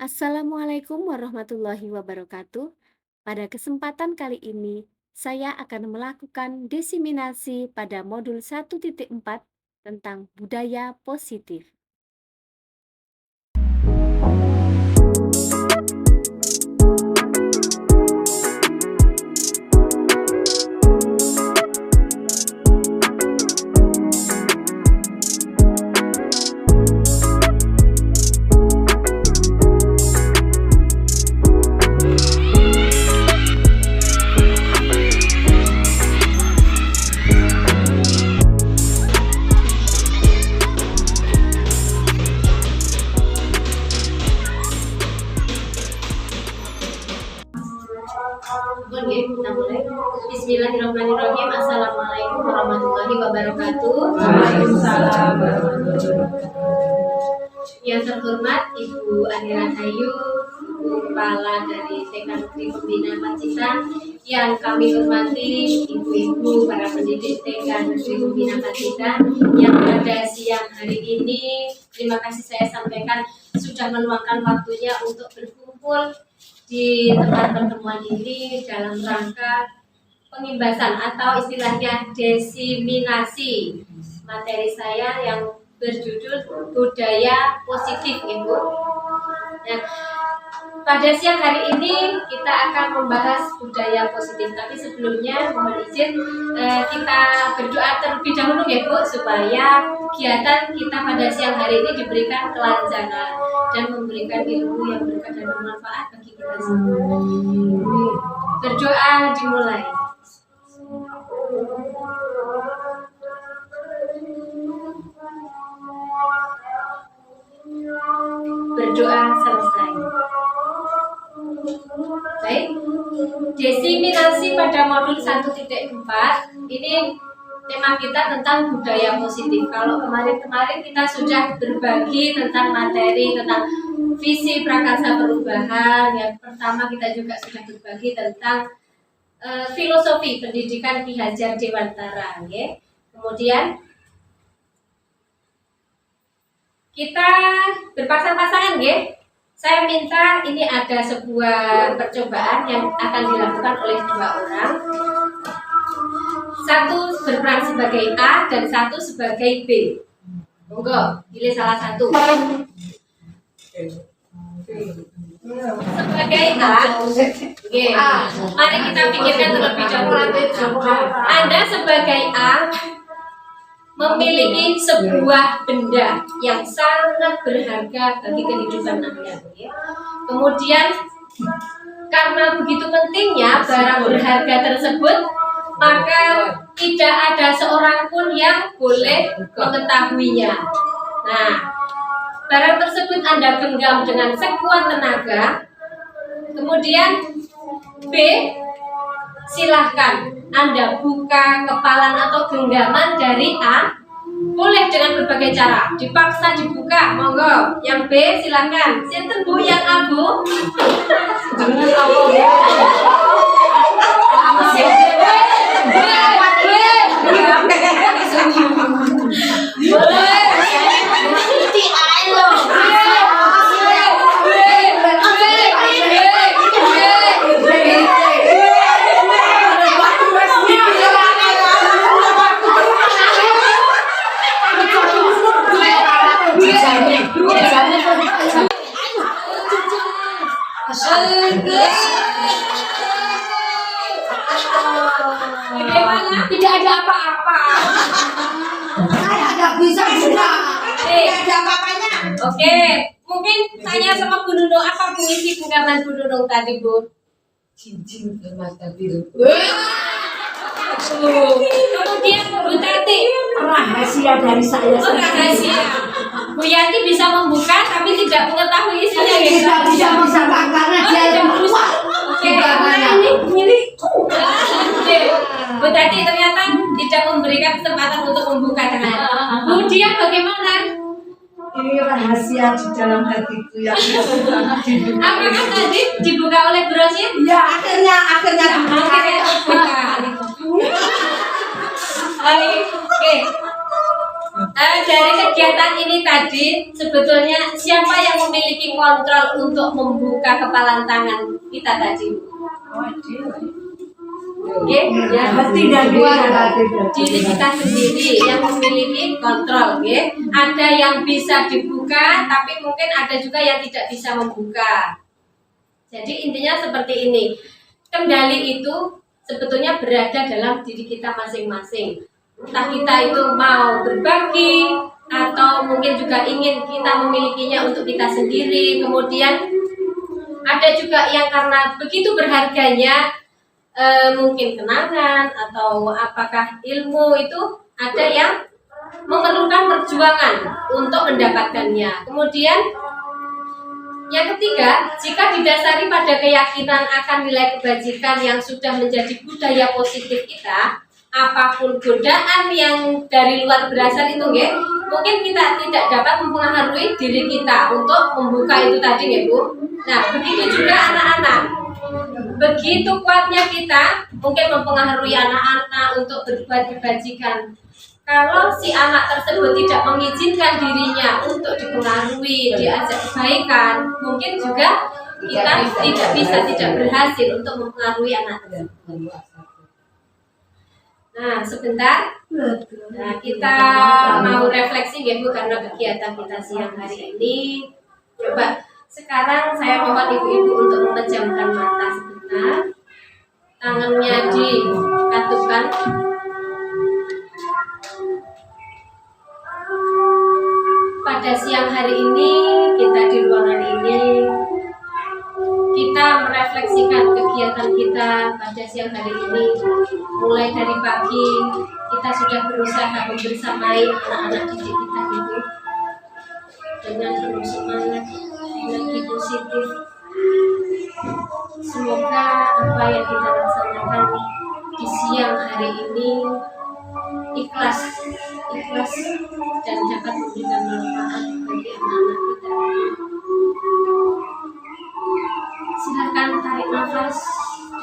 Assalamualaikum warahmatullahi wabarakatuh. Pada kesempatan kali ini, saya akan melakukan diseminasi pada modul 1.4 tentang budaya positif. Kita mulai. Bismillahirrahmanirrahim. Assalamualaikum warahmatullahi wabarakatuh. Waalaikumsalam warahmatullahi wabarakatuh. Yang terhormat Ibu Andi Rahayu, Kepala dari TK Negeri Pembina Pacitan. Yang kami hormati ibu-ibu para pendidik TK Negeri Pembina Pacitan yang pada siang hari ini, terima kasih saya sampaikan sudah meluangkan waktunya untuk berkumpul di tempat pertemuan ini dalam rangka pengimbasan atau istilahnya desiminasi materi saya yang berjudul budaya positif, Ibu. Nah, pada siang hari ini kita akan membahas budaya positif, tapi sebelumnya mohon izin kita berdoa terlebih dahulu ya Bu, supaya kegiatan kita pada siang hari ini diberikan kelancaran dan memberikan ilmu yang berkah dan bermanfaat bagi kita semua. Berdoa dimulai. Berdoa selesai. Baik, desiminasi pada modul 1.4 ini tema kita tentang budaya positif. Kalau kemarin-kemarin kita sudah berbagi tentang materi, tentang visi prakarsa perubahan. Yang pertama kita juga sudah berbagi tentang filosofi pendidikan Ki Hajar Dewantara. Ya. Kemudian kita berpasang-pasangan, ya. Saya minta ini ada sebuah percobaan yang akan dilakukan oleh dua orang. Satu berperan sebagai A dan satu sebagai B. Monggo, pilih salah satu. Sebagai A, okay. Mari kita pikirkan terlebih dahulu. Anda sebagai A memiliki sebuah benda yang sangat berharga bagi kehidupan Anda. Kemudian karena begitu pentingnya barang berharga tersebut, maka tidak ada seorang pun yang boleh mengetahuinya. Nah, barang tersebut Anda genggam dengan sekuat tenaga. Kemudian B, silahkan Anda buka kepalan atau genggaman dari A, boleh dengan berbagai cara. Dipaksa dibuka, monggo. Yang B silahkan. Sinten Bu yang A, Bu? Bagaimana? Tidak ada apa-apa. Saya nggak bisa buka. Tidak ada apa-apanya. Oke, mungkin tanya sama Bu Nunung, apa isi genggaman Bu Nunung tadi, Bu? Cincin permata biru. Kemudian Bu Tati, Rahasia dari saya. oh rahasia. Bu Yanti bisa membuka tapi tidak mengetahui isinya. Tidak bisa membuka karena dia lebih kuat. Oke, ini milikku. Bu Tati ternyata tidak memberikan kesempatan untuk membuka dengan. Bu Dia bagaimana? Ini rahasia di dalam hatiku yang sangat dibuka. Apakah tadi dibuka oleh Bu Rosin? Ya, akhirnya dibuka. Oke. Dari kegiatan ini tadi, sebetulnya siapa yang memiliki kontrol untuk membuka kepalan tangan kita tadi? Oke, ya diri kita sendiri yang memiliki kontrol, oke. Ada yang bisa dibuka, tapi mungkin ada juga yang tidak bisa membuka. Jadi intinya seperti ini. Kendali itu sebetulnya berada dalam diri kita masing-masing. Entah kita itu mau berbagi atau mungkin juga ingin kita memilikinya untuk kita sendiri. Kemudian ada juga yang karena begitu berharganya mungkin kenangan atau apakah ilmu itu ada yang memerlukan perjuangan untuk mendapatkannya. Kemudian yang ketiga, jika didasari pada keyakinan akan nilai kebajikan yang sudah menjadi budaya positif kita, apapun godaan yang dari luar berasal itu ya, mungkin kita tidak dapat mempengaruhi diri kita untuk membuka itu tadi ya Bu. Nah, begitu juga anak-anak. Begitu kuatnya kita mungkin mempengaruhi anak-anak untuk berbuat kebajikan. Kalau si anak tersebut tidak mengizinkan dirinya untuk dipengaruhi, diajak kebaikan, mungkin juga kita tidak berhasil untuk mempengaruhi anak tersebut. Nah, sebentar. Nah, kita mau refleksi ya Bu, karena kegiatan kita siang hari ini. Coba sekarang saya mohon ibu-ibu untuk memejamkan mata sebentar. Tangannya dikatupkan. Pada siang hari ini, kita di ruangan ini, kita merefleksikan kegiatan kita pada siang hari ini. Mulai dari pagi, kita sudah berusaha membersamai anak-anak didik kita itu dengan penuh semangat, energi positif. Semoga apa yang kita laksanakan di siang hari ini ikhlas dan dapat memberikan manfaat bagi anak-anak kita. Silakan tarik nafas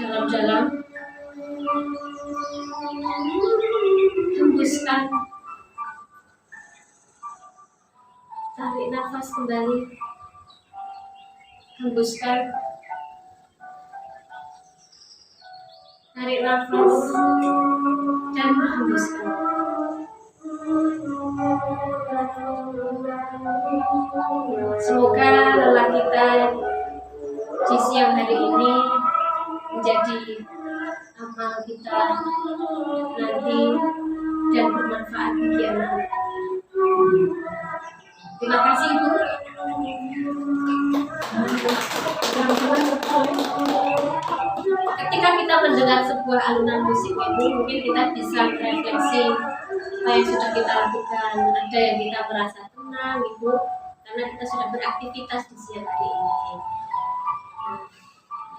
dalam-dalam, hembuskan, tarik nafas kembali, hembuskan, tarik nafas dan hembuskan. Semoga lelah kita di siang hari ini menjadi amal kita nanti dan bermanfaat bagi anak-anak. Terima kasih Bu. Ketika kita mendengar sebuah alunan musik ini, mungkin kita bisa refleksi apa yang sudah kita lakukan. Ada yang kita merasa tenang, Ibu, karena kita sudah beraktivitas di siang hari ini.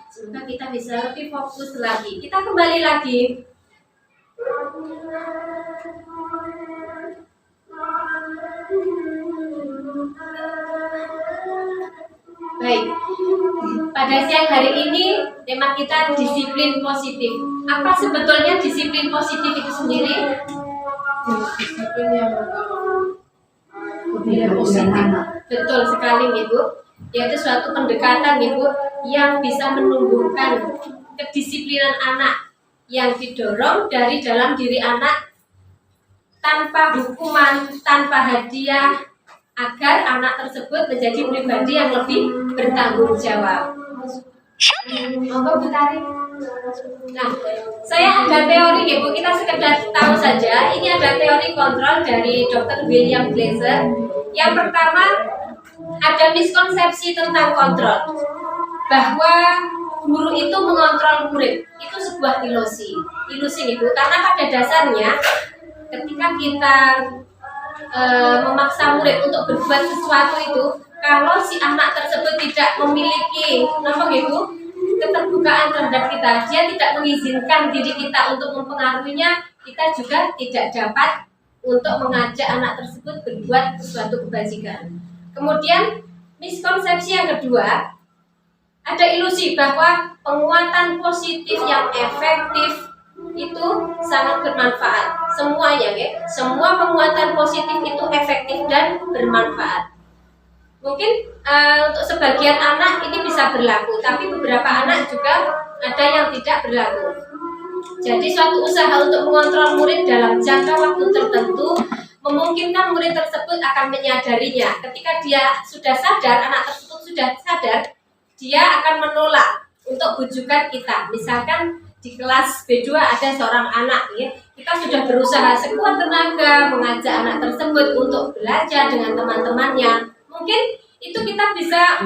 Semoga kita bisa lebih fokus lagi. Kita kembali lagi. Baik, pada siang hari ini tema kita disiplin positif. Apa sebetulnya disiplin positif itu sendiri? Disiplin yang positif. Betul sekali Ibu. Yaitu suatu pendekatan Ibu yang bisa menumbuhkan kedisiplinan anak yang didorong dari dalam diri anak tanpa hukuman, tanpa hadiah, agar anak tersebut menjadi pribadi yang lebih bertanggung jawab. Monggo Bu Tari. Nah, saya ada teori ya Bu, kita sekedar tahu saja. Ini ada teori kontrol dari Dr. William Glasser. Yang pertama, ada miskonsepsi tentang kontrol, bahwa guru itu mengontrol murid. Itu sebuah ilusi Ibu, karena pada dasarnya ketika kita memaksa murid untuk berbuat sesuatu itu, kalau si anak tersebut tidak memiliki keterbukaan terhadap kita, dia tidak mengizinkan diri kita untuk mempengaruhinya, kita juga tidak dapat untuk mengajak anak tersebut berbuat sesuatu kebajikan. Kemudian miskonsepsi yang kedua, ada ilusi bahwa penguatan positif yang efektif itu sangat bermanfaat. Semuanya ya, semua penguatan positif itu efektif dan bermanfaat. Mungkin untuk sebagian anak ini bisa berlaku, tapi beberapa anak juga ada yang tidak berlaku. Jadi suatu usaha untuk mengontrol murid dalam jangka waktu tertentu memungkinkan murid tersebut akan menyadarinya. Ketika dia sudah sadar, anak tersebut sudah sadar, dia akan menolak untuk bujukan kita. Misalkan di kelas B2 ada seorang anak ya, kita sudah berusaha sekuat tenaga mengajak anak tersebut untuk belajar dengan teman-temannya. Mungkin itu kita bisa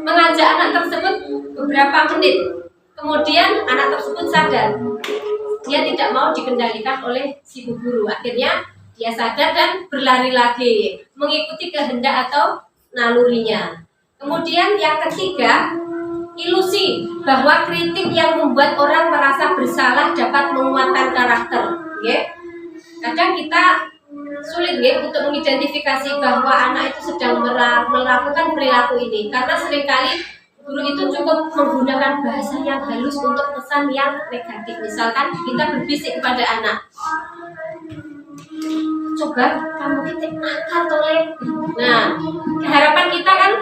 mengajak anak tersebut beberapa menit. Kemudian anak tersebut sadar, dia tidak mau dikendalikan oleh si bu guru. Akhirnya dia sadar dan berlari lagi, mengikuti kehendak atau nalurinya. Kemudian yang ketiga, ilusi bahwa kritik yang membuat orang merasa bersalah dapat menguatkan karakter. Kadang kita sulit untuk mengidentifikasi bahwa anak itu sedang melakukan perilaku ini, karena seringkali guru itu cukup menggunakan bahasa yang halus untuk pesan yang negatif. Misalkan kita berbisik kepada anak, coba kamu titik nakal toleh. Nah, harapan kita kan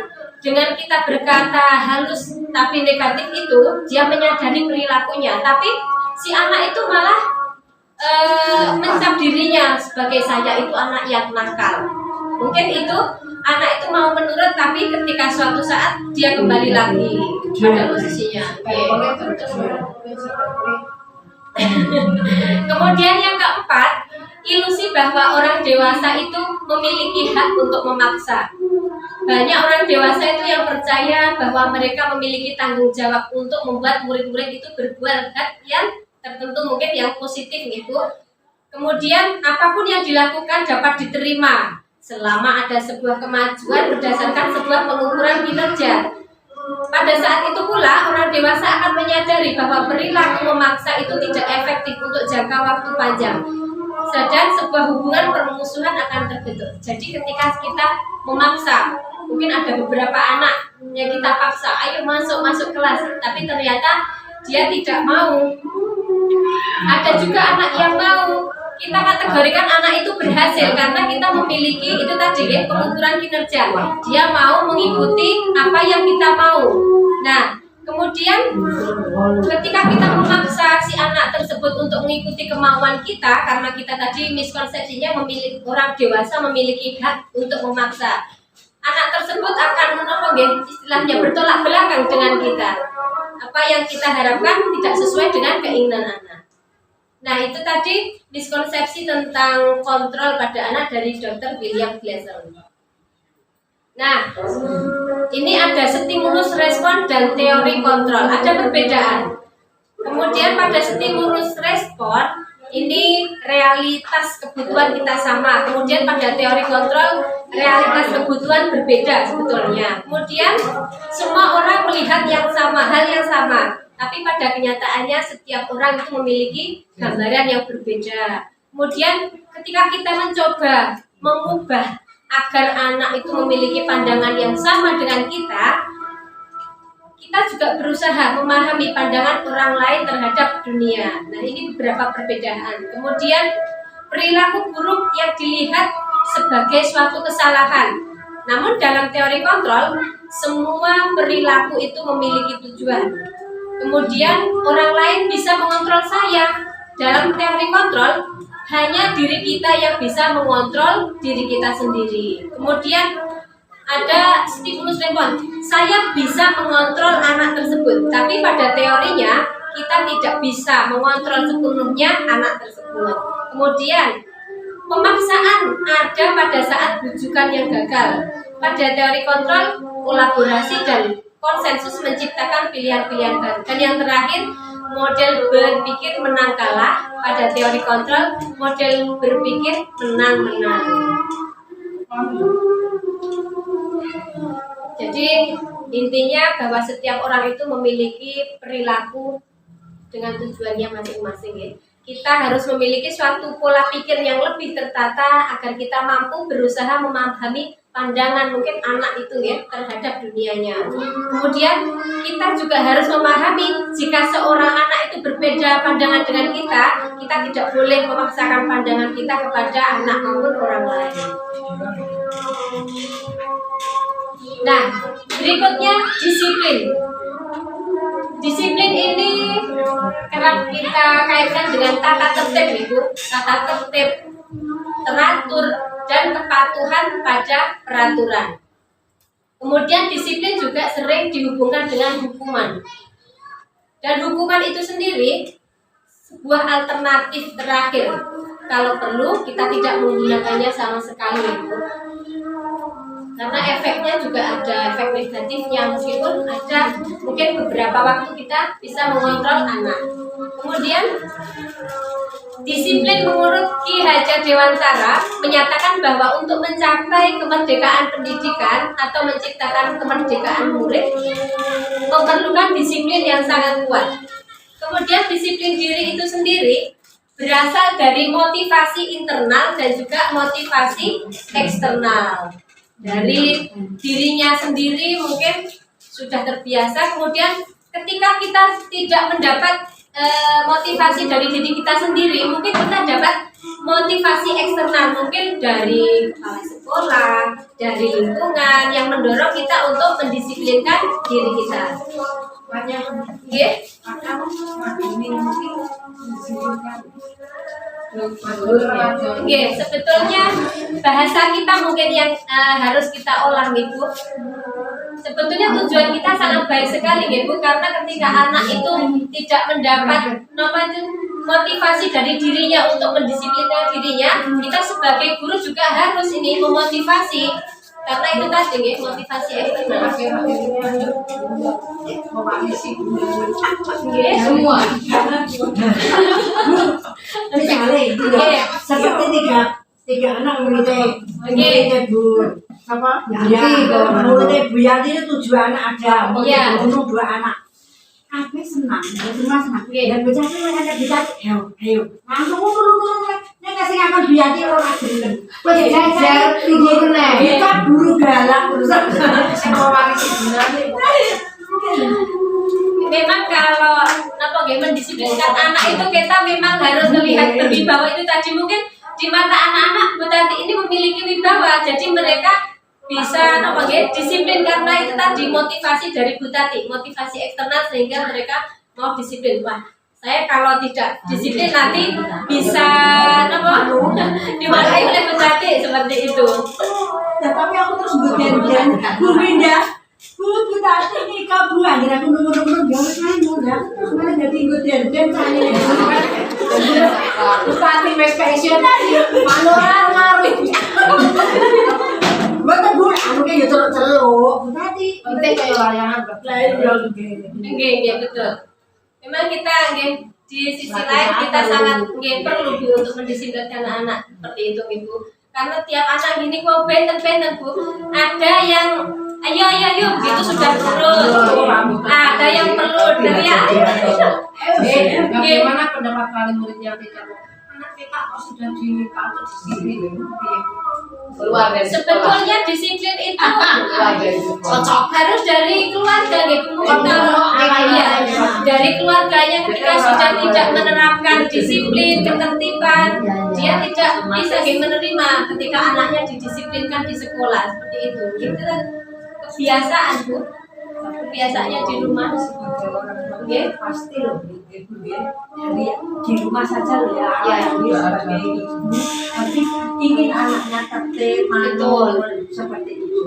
dengan kita berkata halus tapi negatif itu, dia menyadari perilakunya. Tapi si anak itu malah mencap dirinya sebagai saya itu anak yang nakal. Mungkin itu anak itu mau menurut, tapi ketika suatu saat dia kembali lagi pada posisinya. Kemudian yang keempat, ilusi bahwa orang dewasa itu memiliki hak untuk memaksa. Banyak orang dewasa itu yang percaya bahwa mereka memiliki tanggung jawab untuk membuat murid-murid itu berbuat yang tertentu, mungkin yang positif gitu. Kemudian apapun yang dilakukan dapat diterima selama ada sebuah kemajuan berdasarkan sebuah pengukuran kinerja. Pada saat itu pula orang dewasa akan menyadari bahwa perilaku memaksa itu tidak efektif untuk jangka waktu panjang, dan sebuah hubungan permusuhan akan terbentuk. Jadi ketika kita memaksa, mungkin ada beberapa anak yang kita paksa, ayo masuk kelas, tapi ternyata dia tidak mau. Ada juga anak yang mau. Kita kategorikan anak itu berhasil karena kita memiliki itu tadi pengukuran kinerja. Dia mau mengikuti apa yang kita mau. Nah, kemudian ketika kita memaksa si anak tersebut untuk mengikuti kemauan kita, karena kita tadi miskonsepsinya memiliki orang dewasa memiliki hak untuk memaksa, anak tersebut akan istilahnya bertolak belakang dengan kita. Apa yang kita harapkan tidak sesuai dengan keinginan anak. Nah, itu tadi miskonsepsi tentang kontrol pada anak dari Dr. William Glasser. Nah, ini ada stimulus respon dan teori kontrol, ada perbedaan. Kemudian pada stimulus respon ini realitas kebutuhan kita sama. Kemudian pada teori kontrol realitas kebutuhan berbeda sebetulnya. Kemudian semua orang melihat yang sama, hal yang sama. Tapi pada kenyataannya setiap orang itu memiliki gambaran yang berbeda. Kemudian ketika kita mencoba mengubah agar anak itu memiliki pandangan yang sama dengan kita juga berusaha memahami pandangan orang lain terhadap dunia. Nah, ini beberapa perbedaan. Kemudian perilaku buruk yang dilihat sebagai suatu kesalahan. Namun dalam teori kontrol, semua perilaku itu memiliki tujuan. Kemudian orang lain bisa mengontrol saya. Dalam teori kontrol, hanya diri kita yang bisa mengontrol diri kita sendiri. Kemudian ada stimulus respon. Saya bisa mengontrol anak tersebut, tapi pada teorinya kita tidak bisa mengontrol sepenuhnya anak tersebut. Kemudian pemaksaan ada pada saat bujukan yang gagal. Pada teori kontrol, kolaborasi dan konsensus menciptakan pilihan-pilihan baru. Dan yang terakhir, model berpikir menang kalah. Pada teori kontrol, model berpikir menang-menang. Jadi intinya bahwa setiap orang itu memiliki perilaku dengan tujuannya masing-masing ya. Kita harus memiliki suatu pola pikir yang lebih tertata agar kita mampu berusaha memahami pandangan mungkin anak itu ya terhadap dunianya. Kemudian kita juga harus memahami jika seorang anak itu berbeda pandangan dengan kita tidak boleh memaksakan pandangan kita kepada anak maupun orang lain. Nah, berikutnya disiplin. Disiplin ini kerap kita kaitkan dengan tata tertib, Ibu. Tata tertib, teratur, dan kepatuhan pada peraturan. Kemudian disiplin juga sering dihubungkan dengan hukuman. Dan hukuman itu sendiri sebuah alternatif terakhir. Kalau perlu kita tidak menggunakannya sama sekali, Ibu. Karena efeknya juga ada efek negatifnya, meskipun ada mungkin beberapa waktu kita bisa mengontrol anak. Kemudian disiplin menurut Ki Hajar Dewantara menyatakan bahwa untuk mencapai kemerdekaan pendidikan atau menciptakan kemerdekaan murid memerlukan disiplin yang sangat kuat. Kemudian disiplin diri itu sendiri berasal dari motivasi internal dan juga motivasi eksternal. Dari dirinya sendiri mungkin sudah terbiasa, kemudian ketika kita tidak mendapat motivasi dari diri kita sendiri, mungkin kita dapat motivasi eksternal, mungkin dari kepala sekolah, dari lingkungan yang mendorong kita untuk mendisiplinkan diri kita. Sebetulnya bahasa kita mungkin yang harus kita olah, Ibu. Sebetulnya tujuan kita sangat baik sekali, Ibu, karena ketika anak itu tidak mendapat motivasi dari dirinya untuk mendisiplinkan dirinya, kita sebagai guru juga harus ini memotivasi. Karena itu tadi motivasi eksternal. Semua. Seperti tiga anak muridnya Bu apa? Muridnya Bu Yanti itu 7 anak ada, untuk 2 anak. Tapi senang, semua senang. Dan Bu Yanti ada bisa, ayo, langsung turun. Nek kasih akan Bu Yanti ora gelem. Jajar tinggi kene. Kita guru galak urusan mewarisi bunane. Memang kalau mendisiplinkan anak itu kita memang harus melihat berwibawa itu tadi. Mungkin di mata anak-anak Bu Tati ini memiliki wibawa, jadi mereka bisa disiplin karena itu tadi motivasi dari Bu Tati, motivasi eksternal sehingga mereka mau disiplin. Wah, saya kalau tidak disiplin nanti bisa dimarahi oleh Bu Tati seperti itu. Ya, tapi aku terus berjanjian Bu Winda, Bu Tati ini kamu akhirnya aku nomor-nomor jauh saya terus mana jadi berjanjian saya Bu Tati mes pensiun manoran ngaruh. Betul Bu, aku kayak celuk-celuk. Bu Tati, kita kayak layangan berlain Nggih, betul. Memang kita di sisi lain kita sangat perlu Bu untuk mendisiplinkan anak seperti itu, Ibu. Karena tiap anak gini kok benten-benten, Bu. Ada yang ayo gitu sudah turun. Ada yang perlu teriak. Bagaimana pendapat kalian murid yang tidak anak kita kok sudah dipantau disiplin? Sebetulnya disiplin itu harus dari keluarga, dari keluarganya. Ketika sudah tidak menerapkan disiplin, ketertiban, dia tidak bisa menerima ketika anaknya didisiplinkan di sekolah seperti itu. Itu kan kebiasaan, Bu. Kebiasaannya di rumah. Pasti loh, dari di rumah saja loh ya. Sebagai ibu, tapi ingin anaknya tertib, mantul seperti itu.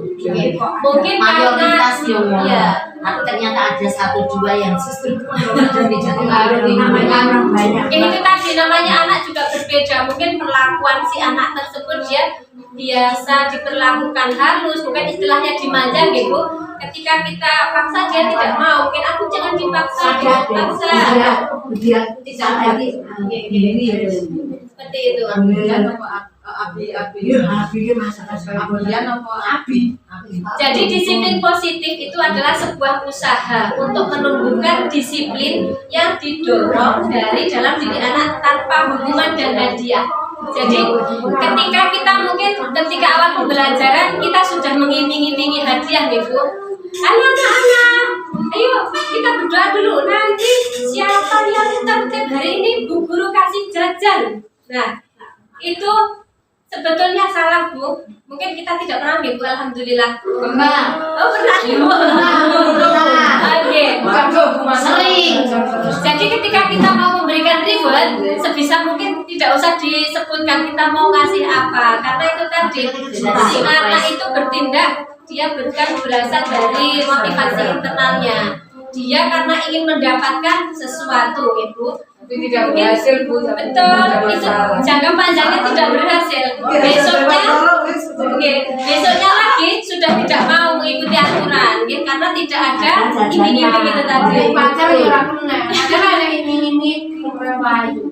Mungkin mayoritas ya. Tapi ternyata ada 1-2 yang justru namanya orang banyak. Itu tadi namanya anak juga berbeda. Mungkin perlakuan si anak tersebut dia biasa diperlakukan halus, mungkin istilahnya dimanja gitu. Ketika kita paksa dia tidak mau, mungkin aku jangan dipaksa, dia tidak lagi seperti itu. Jadi disiplin positif itu adalah sebuah usaha untuk menumbuhkan disiplin yang didorong dari dalam diri anak tanpa hukuman dan hadiah. Jadi ketika kita mungkin ketika awal pembelajaran kita sudah mengiming-imingi hadiah nih Bu. Ayo anak-anak, ayo hari ini Bu Guru kasih jajan. Nah, itu sebetulnya salah Bu. Mungkin kita tidak pernah Bu, alhamdulillah. Pernah. Oh pernah Bu. Oke. Sering. Jadi ketika kita mau memberikan reward, sebisa mungkin tidak usah disebutkan kita mau ngasih apa, karena itu tadi si anak itu bertindak, dia bukan berasal dari motivasi internalnya. Dia karena ingin mendapatkan sesuatu, Ibu. Tapi tidak berhasil Bu. Betul, itu jangka panjangnya tidak berhasil. Besoknya lagi sudah tidak mau mengikuti aturan, ya, karena tidak ada iming-iming itu tadi. Pacar ya orang kenal. Ada iming-iming berapa itu.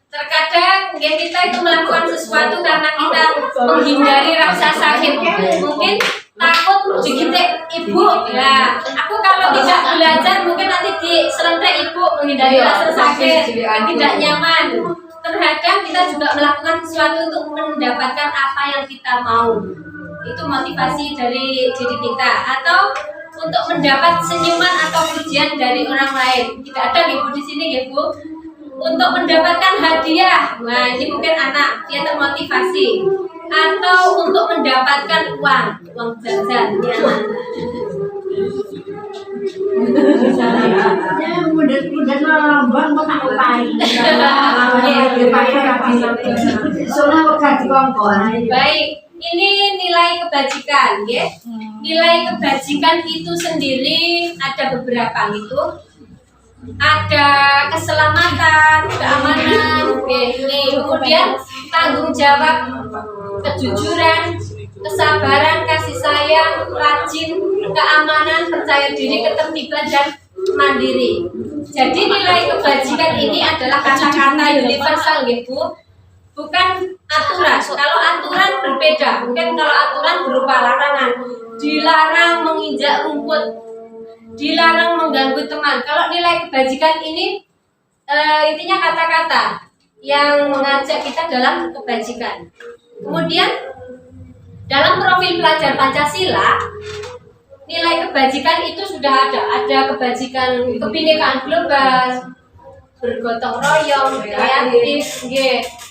Terkadang kita itu melakukan sesuatu karena kita menghindari rasa sakit. Mungkin takut digitek ibu, ya. Aku kalau tidak belajar mungkin nanti diselentek ibu, menghindari rasa sakit, tidak nyaman. Terkadang kita juga melakukan sesuatu untuk mendapatkan apa yang kita mau. Itu motivasi dari diri kita, atau untuk mendapat senyuman atau pujian dari orang lain. Tidak ada ibu di sini ya Bu. Untuk mendapatkan hadiah, nah ini mungkin anak dia termotivasi, atau untuk mendapatkan uang jajan ya anak. Ya mudah lambang kok tak upai. Baik, ini nilai kebajikan, ya. Nilai kebajikan itu sendiri ada beberapa gitu. Ada keselamatan, keamanan, kemudian tanggung jawab, kejujuran, kesabaran, kasih sayang, rajin, keamanan, percaya diri, ketertiban, dan mandiri. Jadi nilai kebajikan ini adalah kata-kata universal gitu, bukan aturan. Kalau aturan berbeda, mungkin kalau aturan berupa larangan, dilarang menginjak rumput, dilarang mengganggu teman. Kalau nilai kebajikan ini intinya kata-kata yang mengajak kita dalam kebajikan. Kemudian dalam profil pelajar Pancasila, nilai kebajikan itu sudah ada kebajikan kebinekaan global, bergotong royong, kreatif,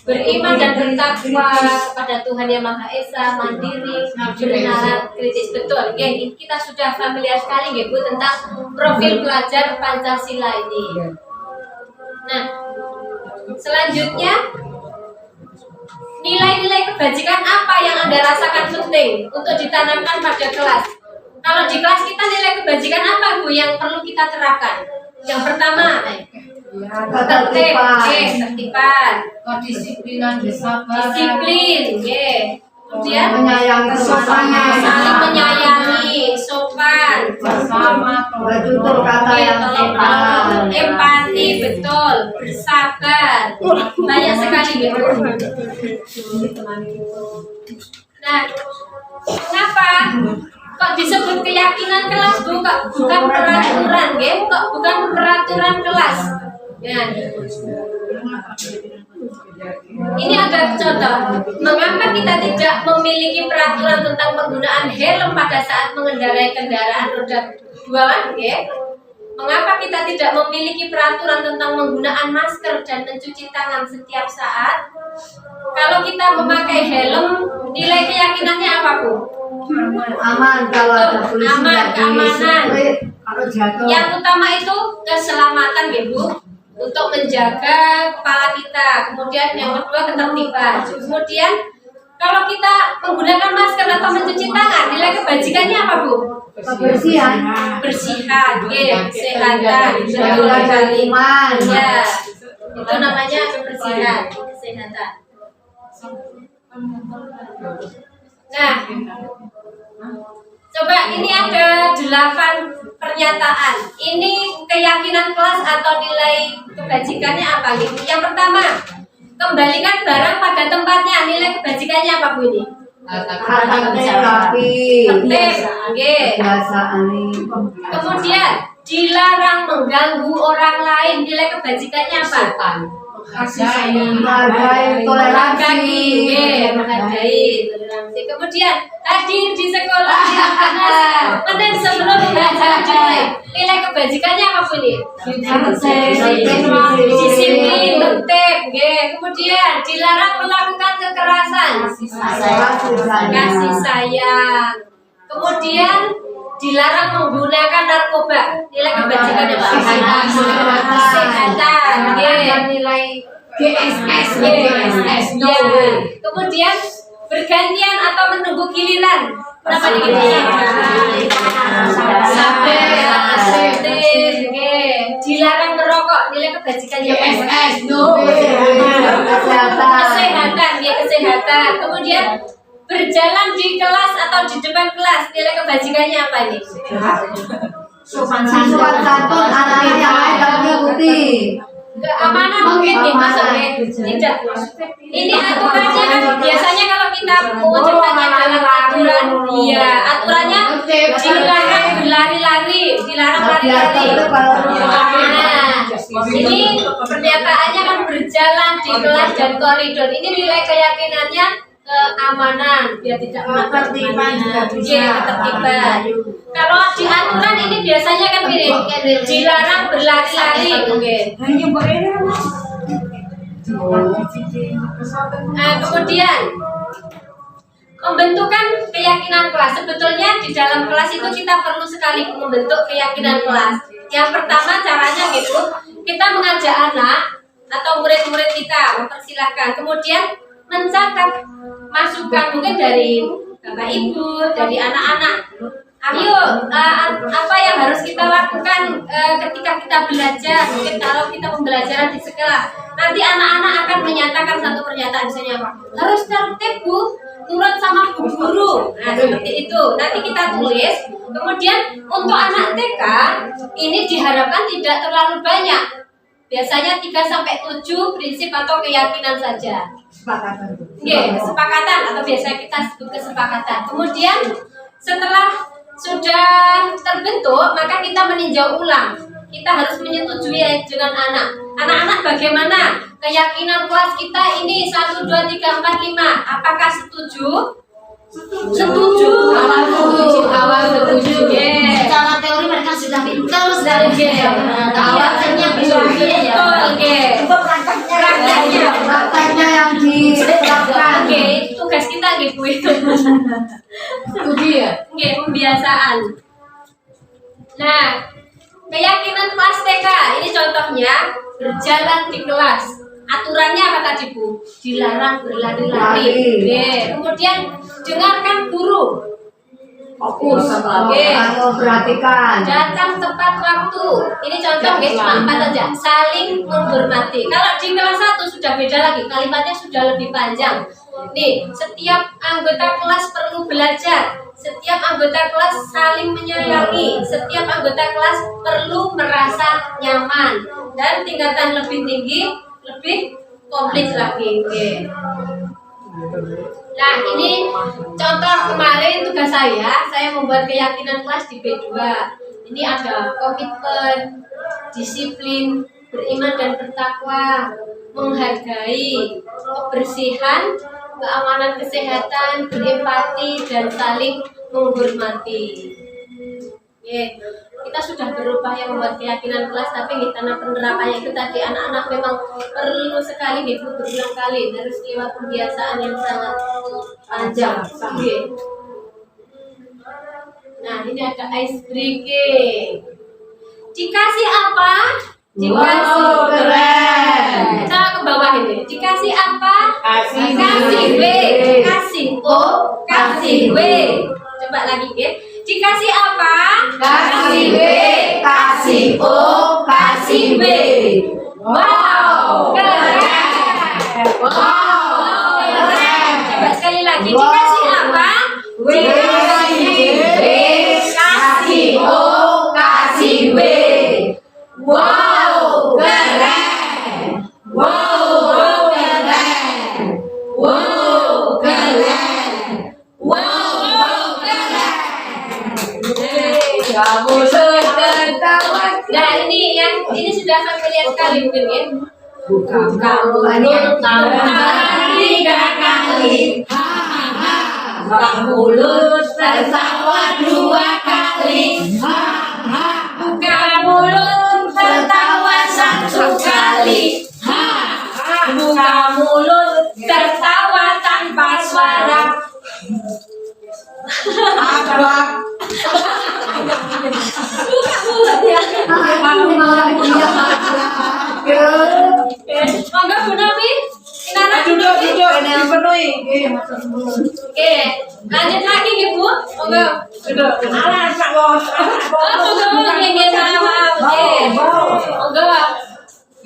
beriman dan bertakwa kepada Tuhan Yang Maha Esa, mandiri, bernalar, kritis. Betul, kita sudah familiar sekali Bu tentang profil pelajar Pancasila ini. Nah, selanjutnya nilai-nilai kebajikan apa yang Anda rasakan penting untuk ditanamkan pada kelas? Kalau di kelas kita nilai kebajikan apa Bu yang perlu kita terapkan? Yang pertama, tertiban, Kedisiplinan, kesabaran, disiplin, kemudian Menyayangi saling menyayangi, sopan, bersama, bertutur kata yang sopan, empati, betul, bersabar, banyak sekali gitu. Nah, kenapa kok disebut keyakinan kelas Bu? Kok bukan peraturan, kok bukan peraturan kelas? Ya. Ini ada contoh. Mengapa kita tidak memiliki peraturan tentang penggunaan helm pada saat mengendarai kendaraan roda 2? Mengapa kita tidak memiliki peraturan tentang penggunaan masker dan mencuci tangan setiap saat? Kalau kita memakai helm, nilai keyakinannya apa Bu? aman kalau ada polisi Aman, keamanan. kalau jatuh Yang utama itu keselamatan Bu, untuk menjaga kepala kita. Kemudian yang kedua ketertiban. Kemudian kalau kita menggunakan masker atau mencuci tangan, nilai kebajikannya apa Bu? kebersihan Bersihan, kesehatan, lingkungan ya, itu namanya kebersihan, kesehatan. Nah, coba ini ada 8 pernyataan. Ini keyakinan kelas atau nilai kebajikannya apa nih? Yang pertama, kembalikan barang pada tempatnya. Nilai kebajikannya apa Bu ini? rapi kebiasaan Kemudian dilarang mengganggu orang lain. Nilai kebajikannya apa? menghargai toleransi Menghargai toleransi. Kemudian tadi di sekolah mana sebelum belajar nilai kebajikannya apa Bu? ini? Disiplin, tertib, nggih. Kemudian dilarang melakukan kekerasan, kasih sayang. Kemudian dilarang menggunakan narkoba, nilai kebajikan apa? Kesehatan, nilai GSS, ya. Kemudian bergantian atau menunggu giliran. Kenapa digituin? Dilarang merokok, nilai kebajikannya GSS, kesehatan, ya kesehatan. Kemudian berjalan di kelas atau di depan kelas, nilai kebajikannya apa ini? sopan santun, anak yang lain dapat mengikuti. Keamanan mungkin ya maksudnya tidak. Ini aturannya kan biasanya kalau kita mewujudkannya dalam aturan, iya aturannya dilarang berlari-lari, dilarang lari-lari. Nah, ini pernyataannya kan berjalan di kelas dan koridor. Ini nilai keyakinannya keamanan, biar tidak Ketertiban juga bisa. Iya, ketertiban. Kalau di aturan ini biasanya kan gini, dilarang berlari-lari, mungkin. Nah, kemudian membentukkan keyakinan kelas. Sebetulnya di dalam kelas itu kita perlu sekali membentuk keyakinan kelas. Yang pertama caranya gitu, kita mengajak anak atau murid-murid kita mempersilahkan. Kemudian mencatat masukan mungkin dari bapak ibu, dari anak-anak. Ayo, apa yang harus kita lakukan ketika kita belajar? Mungkin kalau kita pembelajaran di sekolah, nanti anak-anak akan menyatakan satu pernyataan, misalnya apa? Harus tertib bu, nurut sama bu guru. Nah seperti itu. Nanti kita tulis. Kemudian untuk anak TK ini diharapkan tidak terlalu banyak. Biasanya 3-7 prinsip atau keyakinan saja. Kesepakatan atau biasa kita sebut kesepakatan. Kemudian setelah sudah terbentuk, maka kita meninjau ulang. Kita harus menyetujui dengan anak. Anak-anak bagaimana keyakinan kelas kita ini 1, 2, 3, 4, 5. Apakah setuju? Setuju. Awal setuju. Secara teori mereka sudah pintar, sudah Awalnya prakteknya yang diterapkan. Tugas kita gitu itu. Studi ya? Pembiasaan. Nah, keyakinan kelas TK ini contohnya berjalan di kelas. Aturannya apa tadi Bu? Dilarang berlari-lari. Kemudian dengarkan guru. Fokus. Perhatikan. Datang tepat waktu. Ini contoh guys, cuma 4 aja. Saling menghormati. Kalau di kelas 1 sudah beda lagi, kalimatnya sudah lebih panjang. Nih, setiap anggota kelas perlu belajar. Setiap anggota kelas saling menyayangi. Setiap anggota kelas perlu merasa nyaman. Dan tingkatan lebih tinggi, lebih komplit lagi. Nah, ini contoh kemarin tugas saya membuat keyakinan kelas di B2. Ini ada komitmen, disiplin, beriman dan bertakwa, menghargai, kebersihan, keamanan kesehatan, berempati dan saling menghormati. Kita sudah berupaya membuat keyakinan kelas, tapi karena penerapannya itu tadi anak-anak memang perlu sekali berulang kali, harus lewat pembiasaan yang sangat panjang. Nah, ini ada ice breaking. Dikasih apa? Dikasih keren. Kita ke bawah ini. Dikasih apa? Kasih W. Kasih O. Kasih W. Coba lagi ya. Dikasih apa? Kasih W, kasih O, kasih W. Wow, keren. Wow, Keren. Coba sekali lagi. Dikasih apa? Kasih W, kasih O, kasih W. Wow, keren. Wow, keren. Wow, keren. Wow, keren. Kamu tertawa. Nah, ini sudah familiar sekali mungkin ya. Kamu tahu 3 kali. Kamu lulus tertawa 2 kali. Buka mulut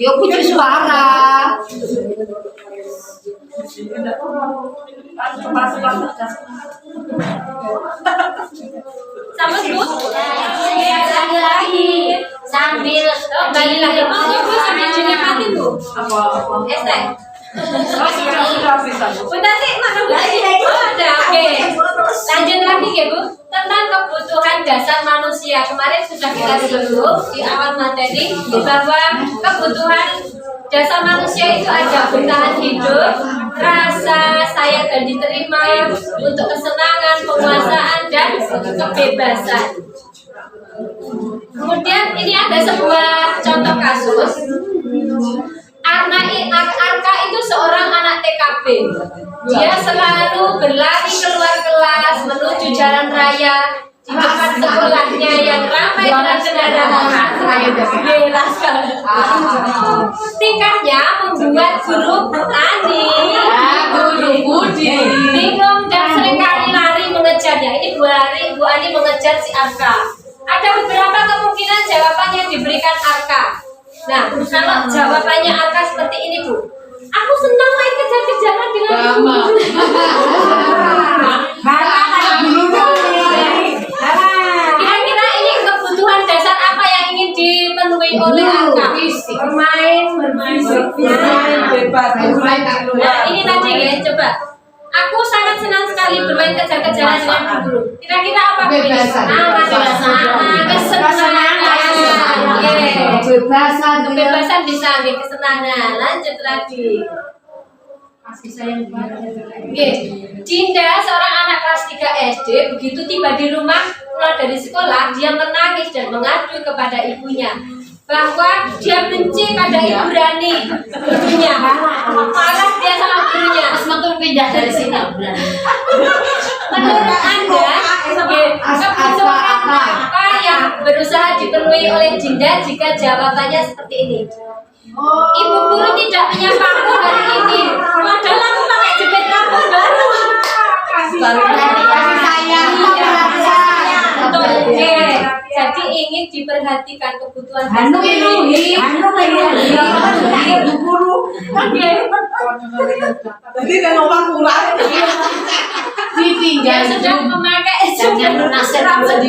Yo puji suara. Sama Bu. Lagi sambil kembali lagi Bu sambil dinikmati Bu. Apa? Estek. Oh, sudah bisa. Udah sih, mana Bu? Oh, udah. Oke. Lanjut lagi ya Bu. Tentang kebutuhan dasar manusia. Kemarin sudah kita sebut di awal materi bahwa kebutuhan dasar manusia itu ada bertahan hidup, rasa sayang dan diterima, untuk kesenangan, penguasaan dan kebebasan. Kemudian ini ada sebuah contoh kasus. Arka itu seorang anak TKB. Dia selalu berlari keluar kelas menuju jalan raya di depan sekolahnya yang ramai dengan kendaraan. Tingkahnya membuat guru Ani, Guru Budi bingung dan seringkali lari mengejarnya. Ini Bu Ani mengejar si Arka. Ada beberapa kemungkinan jawaban yang diberikan Arka. Nah, kalau jawabannya Arka seperti ini Bu, aku senang main kejar-kejaran dengan Mama. Kira-kira ini kebutuhan dasar apa yang ingin dipenuhi oleh Arka? Bermain bebas. Nah, ini tadi ya, coba. Aku sangat senang sekali bermain kejar-kejaran dengan guru. Kira-kira apa Bu? Kebebasan. Kesenangan. Kebebasan. Kebebasan bisa, kesenangan. Lanjut lagi. Oke, Dinda seorang anak kelas 3 SD begitu tiba di rumah pulang dari sekolah, dia menangis dan mengadu kepada ibunya bahwa dia benci pada Ibu Rani, gurunya. Malah dia sama gurunya. Semakin pindah dari sini. Menurut Anda, kebutuhan apa yang berusaha dipenuhi oleh Dinda jika jawabannya seperti ini? Ibu guru tidak menyapa hari ini. Padahal aku pakai jepit rambut baru. Kasih sayang. Oke, jadi ingin diperhatikan kebutuhan Anu dasar. ini, guru. Oke. Jadi kan orang kurang. Dia sudah memakai jepit rambut baru.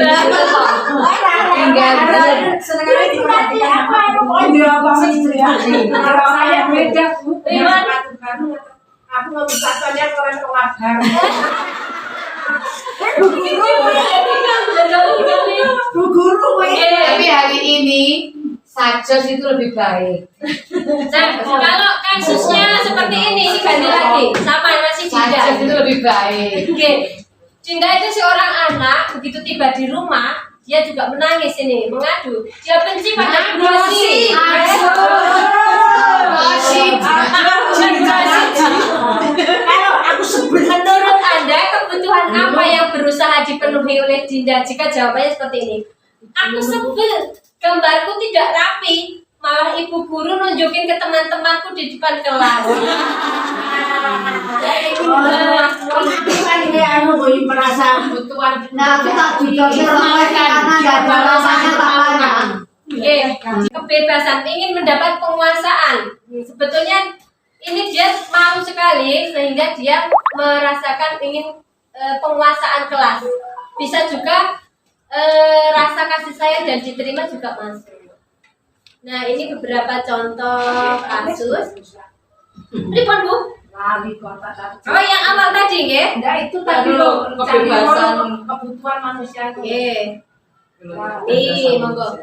Senangnya diperhatikan apa? Oh, dia banget istri ya. Saya beda. Iwan, Aku nggak bisa tanya orang pelajar. Bu guru, Tapi hari ini Sajos itu lebih baik. nah, kalau kasusnya seperti ini ganti lagi sama masih Dinda. Sajos itu lebih baik. Oke, Dinda itu seorang anak begitu tiba di rumah dia juga menangis ini mengadu. Dia benci pada Rosi. Kalau aku sebenarnya Menurut Anda kebutuhan apa yang berusaha dipenuhi oleh Dinda jika jawabannya seperti ini? Aku sebel, gambarku tidak rapi, malah ibu guru nunjukin ke teman-temanku di depan kelas. kan ini anu gue merasa Kebutuhan Nah, aku tak didoser oleh karena nggak ada alasannya tak tanya. Oke, kebebasan ingin mendapat penguasaan. Sebetulnya ini dia mau sekali sehingga dia merasakan ingin penguasaan kelas. Bisa juga rasa kasih sayang dan diterima juga masuk. Nah, ini beberapa contoh kasus. Pripun Bu? Oh, yang awal tadi ya? Nah, itu tadi Loh, loh kebebasan. kebutuhan manusia. Oke. Nih, monggo.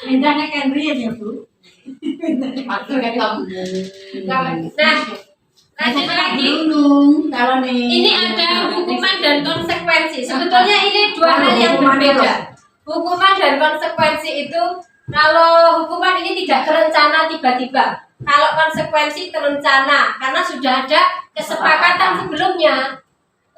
Mintanya Kendrian ya Bu. Aku ketemu. Nah, lanjut lagi. Kalau nih Ini ada hukuman dan konsekuensi. Sebetulnya ini dua hal yang berbeda. Hukuman dan konsekuensi itu, kalau hukuman ini tidak terencana tiba-tiba. Kalau konsekuensi terencana karena sudah ada kesepakatan sebelumnya.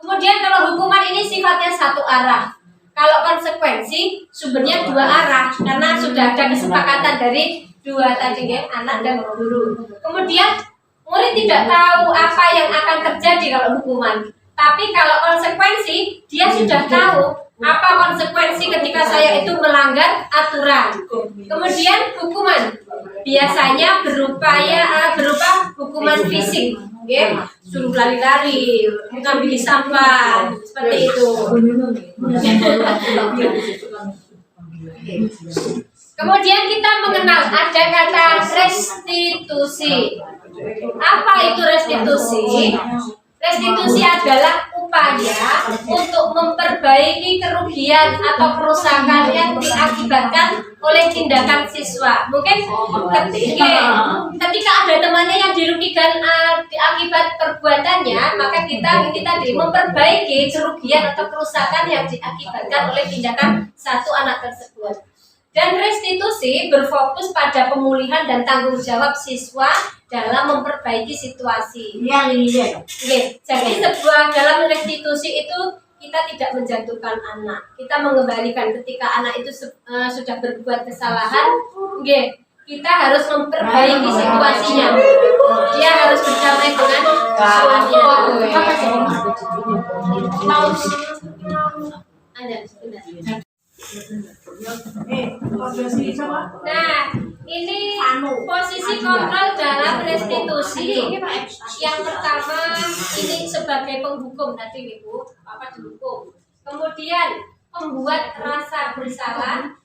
Kemudian kalau hukuman ini sifatnya satu arah. Kalau konsekuensi sumbernya dua arah karena sudah ada kesepakatan dari dua tadi ya, anak dan guru. Kemudian murid tidak tahu apa yang akan terjadi kalau hukuman. Tapi kalau konsekuensi, dia sudah tahu apa konsekuensi ketika saya itu melanggar aturan. Kemudian hukuman, biasanya berupa hukuman fisik, ya, suruh lari-lari, ngambil sampah, seperti itu. Kemudian kita mengenal ada kata restitusi. Apa itu restitusi? Restitusi adalah upaya untuk memperbaiki kerugian atau kerusakan yang diakibatkan oleh tindakan siswa. Mungkin ketika ada temannya yang dirugikan akibat perbuatannya, maka kita ini tadi memperbaiki kerugian atau kerusakan yang diakibatkan oleh tindakan satu anak tersebut. Dan restitusi berfokus pada pemulihan dan tanggung jawab siswa dalam memperbaiki situasi. Jadi dalam restitusi itu kita tidak menjatuhkan anak, kita mengembalikan ketika anak itu sudah berbuat kesalahan, kita harus memperbaiki situasinya. Dia harus berdamai dengan suaminya. Nah, ini posisi kontrol dalam restitusi. Yang pertama, ini sebagai penghukum tadi, Ibu, Bapak dihukum. Kemudian membuat rasa bersalah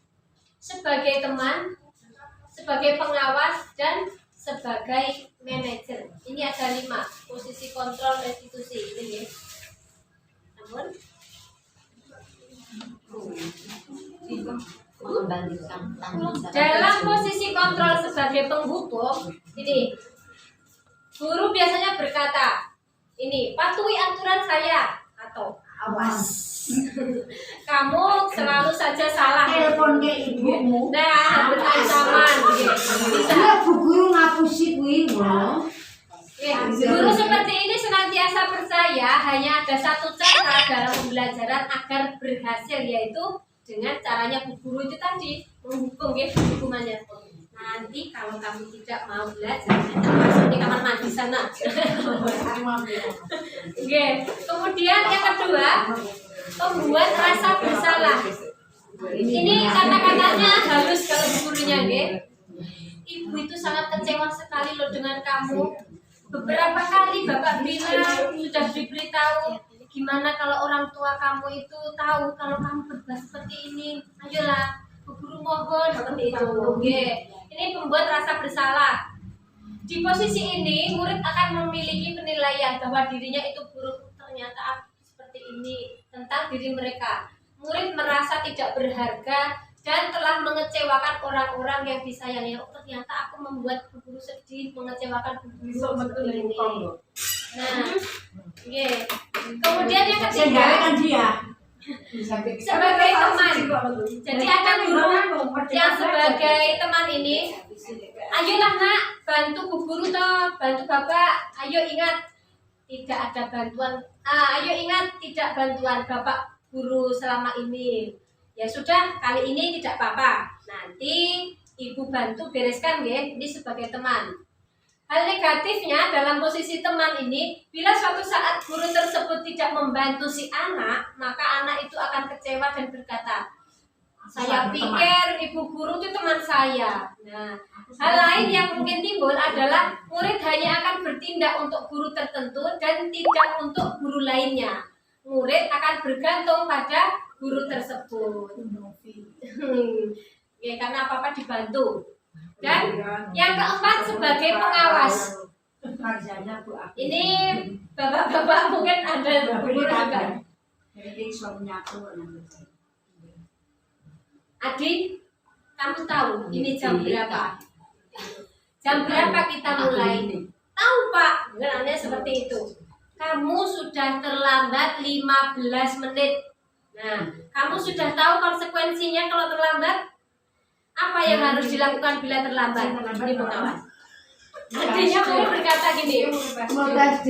sebagai teman, sebagai pengawas, dan sebagai manajer. Ini ada 5 posisi kontrol restitusi. Ini ya. Namun dalam posisi kontrol sebagai penghukum, ini guru biasanya berkata, ini patuhi aturan saya, atau awas kamu selalu saja salah. Telepon ke ibumu. Nah, berancaman. Bisa Bu guru ngapusi kuwi lho. Guru seperti ini senantiasa percaya hanya ada satu cara dalam pembelajaran agar berhasil, yaitu dengan caranya bu guru itu tadi menghukum, hukumannya. Nanti kalau kamu tidak mau belajar, masuk di kamar mandi sana. Kemudian yang kedua, membuat rasa bersalah. Ini kata-katanya halus kalau bu gurunya, Ibu itu sangat kecewa sekali loh dengan kamu. Beberapa kali Bapak bilang sudah diberitahu, gimana kalau orang tua kamu itu tahu kalau kamu berbuat seperti ini. Ayolah, Bu Guru mohon, seperti itu. Ini membuat rasa bersalah. Di posisi ini, murid akan memiliki penilaian bahwa dirinya itu buruk. Ternyata seperti ini tentang diri mereka. Murid merasa tidak berharga dan telah mengecewakan orang-orang yang disayangi. Ternyata aku membuat Bu Guru sedih, mengecewakan Bu Guru seperti ini. Nah, kemudian yang ketiga, sebagai teman. Jadi ada guru yang sebagai teman ini, ayolah nak, bantu Bu Guru toh, bantu Bapak. Ayo ingat tidak ada bantuan. Ayo ingat tidak bantuan Bapak Guru selama ini. Ya sudah, kali ini tidak apa-apa. Nanti Ibu bantu bereskan, ini sebagai teman. Hal negatifnya dalam posisi teman ini, bila suatu saat guru tersebut tidak membantu si anak, maka anak itu akan kecewa dan berkata, saya pikir ibu guru itu teman saya. Nah, hal lain yang mungkin timbul adalah murid hanya akan bertindak untuk guru tertentu dan tidak untuk guru lainnya. Murid akan bergantung pada guru tersebut. Ya, karena apa-apa dibantu. Dan yang keempat sebagai pengawas. Ini bapak-bapak mungkin ada guru juga. Adik, kamu tahu ini jam berapa? Jam berapa kita mulai? Tahu Pak, namanya seperti itu. Kamu sudah terlambat 15 menit. Nah, kamu sudah tahu konsekuensinya kalau terlambat? Apa yang harus dilakukan bila terlambat? Ini pengawas. Adiknya mungkin berkata gini,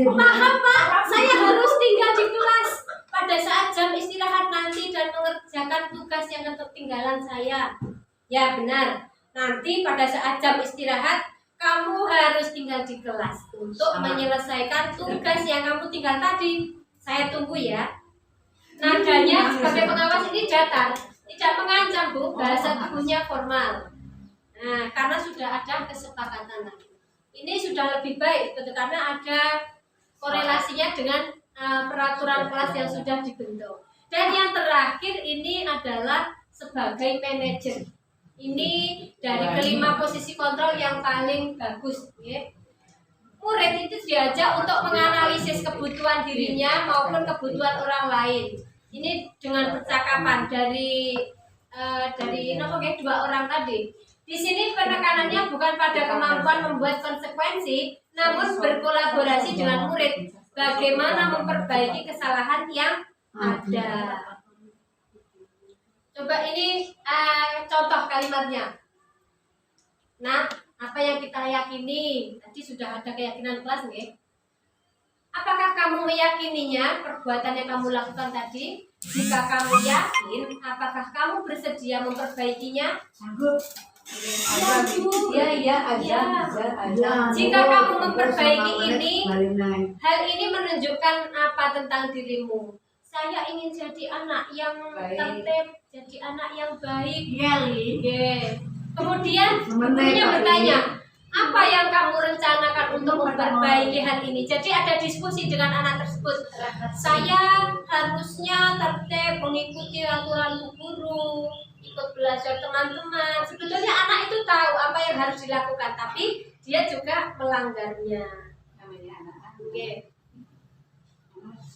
paham Pak, saya harus tinggal di kelas pada saat jam istirahat nanti dan mengerjakan tugas yang ketinggalan saya. Ya benar, nanti pada saat jam istirahat kamu harus tinggal di kelas untuk menyelesaikan tugas yang kamu tinggal tadi. Saya tunggu ya. Nadanya sebagai pengawas ini datar, tidak mengancam Bu, bahasa tubuhnya formal. Nah, karena sudah ada kesepakatan tadi. Ini sudah lebih baik, betul, karena ada korelasinya dengan peraturan kelas yang sudah dibentuk. Dan yang terakhir ini adalah sebagai manajer. Ini dari kelima posisi kontrol yang paling bagus, ya. Murid itu diajak untuk menganalisis kebutuhan dirinya maupun kebutuhan orang lain. Ini dengan percakapan dari dua orang tadi. Di sini penekanannya bukan pada kemampuan membuat konsekuensi, namun berkolaborasi dengan murid. Bagaimana memperbaiki kesalahan yang ada. Coba ini contoh kalimatnya. Nah, apa yang kita yakini? Tadi sudah ada keyakinan kelas, nggih? Apakah kamu meyakininya perbuatan yang kamu lakukan tadi? Jika kamu yakin, apakah kamu bersedia memperbaikinya? Sanggup. Iya, ada. Jika kamu memperbaiki ini, hal ini menunjukkan apa tentang dirimu? Saya ingin jadi anak yang tertib, jadi anak yang baik. Kemudian gurunya bertanya, apa yang kamu rencanakan untuk memperbaiki hal ini? Jadi ada diskusi dengan anak tersebut. Saya harusnya tertib, mengikuti aturan guru, ikut belajar teman-teman. Sebetulnya anak itu tahu apa yang harus dilakukan, tapi dia juga melanggarnya.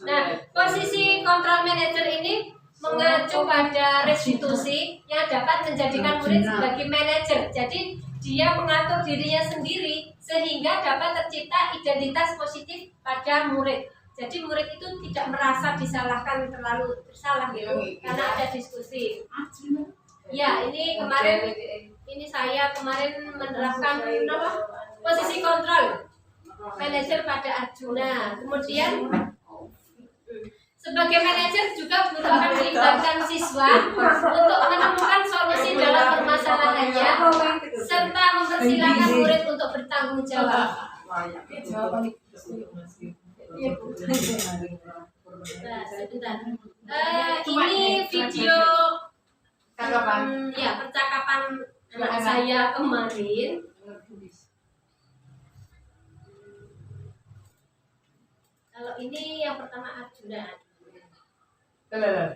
Nah, posisi kontrol manager ini mengacu pada restitusi yang dapat menjadikan murid sebagai manajer. Jadi dia mengatur dirinya sendiri sehingga dapat tercipta identitas positif pada murid. Jadi murid itu tidak merasa disalahkan terlalu bersalah gitu, karena ada diskusi. Ya, ini saya kemarin menerapkan posisi kontrol manajer pada Arjuna. Kemudian sebagai manajer juga guru akan melibatkan siswa untuk menemukan solusi dalam permasalahannya serta mempersilahkan murid untuk bertanggung jawab. Nah, sebentar. Ini video percakapan anak saya kemarin. Kalau ini yang pertama Arjuna. Berebut.